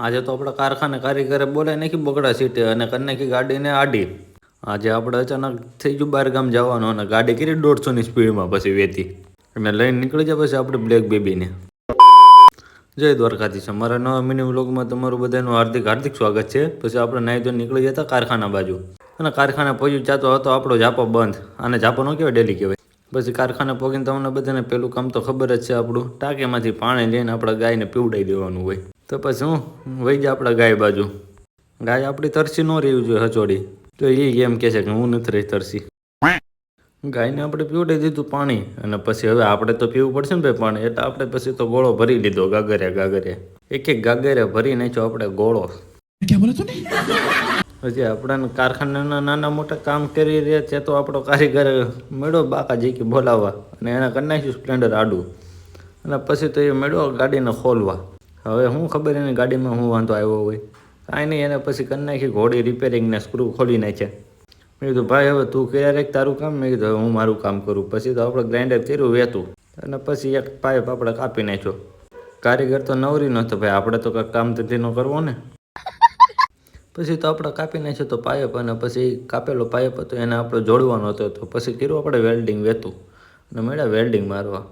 આજે તો આપણા કારખાને કારીગરે બોલાવી નાખી બગડા સીટે અને કરી નાખી ગાડીને આડી. આજે આપણે અચાનક થઈ ગયું બહાર ગામ જવાનું અને ગાડી કરી 150ની સ્પીડમાં પછી વેતી અને લઈને નીકળી જાય પછી આપણે બ્લેક બેબીને. જય દ્વારકાધીશ. અમારા નવા મિની વ્લોગમાં તમારું બધાનું હાર્દિક હાર્દિક સ્વાગત છે. પછી આપણે નાહી ધોઈને નીકળી જતા કારખાના બાજુ અને કારખાને પહોંચી જતો હતો આપણો જાપો બંધ. આને જાપો ન કહેવાય, ડેલી કહેવાય. પછી કારખાને પહોંચીને તમને બધાને પેલું કામ તો ખબર જ છે, આપણું ટાંકીમાંથી પાણી લઈને આપણે ગાયને પીવડાવી દેવાનું હોય. તો પછી હું વહી જાય આપણા ગાય બાજુ. ગાય આપણી તરસી ન રહેવી જોઈએ હચોડી, તો એ એમ કહે છે કે હું નથી રહી તરસી. ગાયને આપણે પીવડાવી દીધું પાણી અને પછી હવે આપણે તો પીવું પડશે ને ભાઈ પાણી, એટલે આપણે પછી તો ગોળો ભરી લીધો ગાગરે. એક ગાગરે ભરી નાખ્યો આપણે ગોળો. હજી આપણા કારખાનાના નાના મોટા કામ કરી રહ્યા છે તો આપણો કારીગર મેળો બાકા જીકી બોલાવવા અને એને કરી નાખ્યું સ્પ્લેન્ડર આડું અને પછી તો એ મેળો ગાડીને ખોલવા. હવે હું ખબર એની ગાડીમાં હું વાંધો આવ્યો હોય, કાંઈ નહીં. એને પછી કરી નાખી ઘોડી રિપેરિંગને સ્ક્રૂ ખોલી નાખ્યા. મેં કીધું ભાઈ હવે તું કર્યા રે તારું કામ. મેં કીધું હવે હું મારું કામ કરું. પછી તો આપણે ગ્રાઇન્ડર કર્યું વહેતું અને પછી એક પાઇપ આપણે કાપી નાખ્યો. કારીગર તો નવરી નહોતો ભાઈ, આપણે તો કંઈક કામ ધંધીનો કરવો ને. પછી તો આપણે કાપી નાખ્યો તો પાઇપ અને પછી કાપેલો પાઇપ હતો એને આપણે જોડવાનો હતો. તો પછી કર્યું આપણે વેલ્ડિંગ વહેતું અને મળ્યા વેલ્ડિંગ મારવા.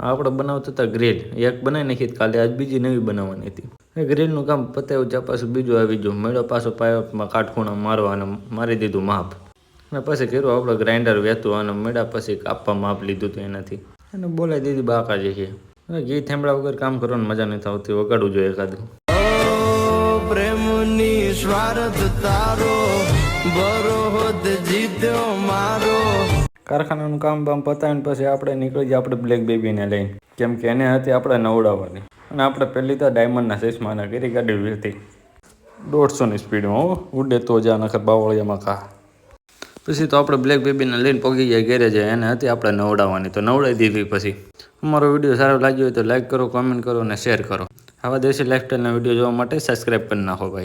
આપણે બનાવતા હતા ગ્રીલ, એક બનાવી નાખી કાલે, આજ બીજી નવી બનાવવાની હતી. એ ગ્રીલનું કામ પતાવ્યું ત્યાં પાછું બીજું આવી ગયું. મળ્યો પાછો પાઇપમાં કાટખૂણા મારવા અને મારી દીધું માપ અને પછી કર્યું આપણે ગ્રાઇન્ડર વહેતું અને મળ્યા પછી કાપવા માપ લીધું હતું એનાથી અને બોલાવી દીધી બાકા જઈએ. ગીત સાંભળ્યા વગર કામ કરવાની મજા નથી આવતી, વગાડવું જોઈએ એકાદું. પ્રેમની સ્વાર્થ તારો બરોહદ જીત્યો મારો. કારખાનાનું કામ બામ પતાવીને પછી આપણે નીકળી જાય આપણે બ્લેક બેબીને લઈને, કેમ કે એને હતી આપણે નવડાવવાની. અને આપણે પહેલી તો ડાયમંડના ચશ્માના કરી ગાડી હતી 150ની સ્પીડમાં ઉડે તો જ નખર બાવળિયામાં કા. પછી તો આપણે બ્લેક બેબીને લઈને પગી જાય ઘેરે જાય. એને હતી આપણે નવડાવવાની તો નવડાવી દીધી. પછી અમારો વિડીયો સારો લાગ્યો હોય તો લાઈક કરો, કોમેન્ટ કરો અને શેર કરો. આવા દેશી લાઈફસ્ટાઈલના વિડીયો જોવા માટે સબસ્ક્રાઈબ કરી નાખો ભાઈ.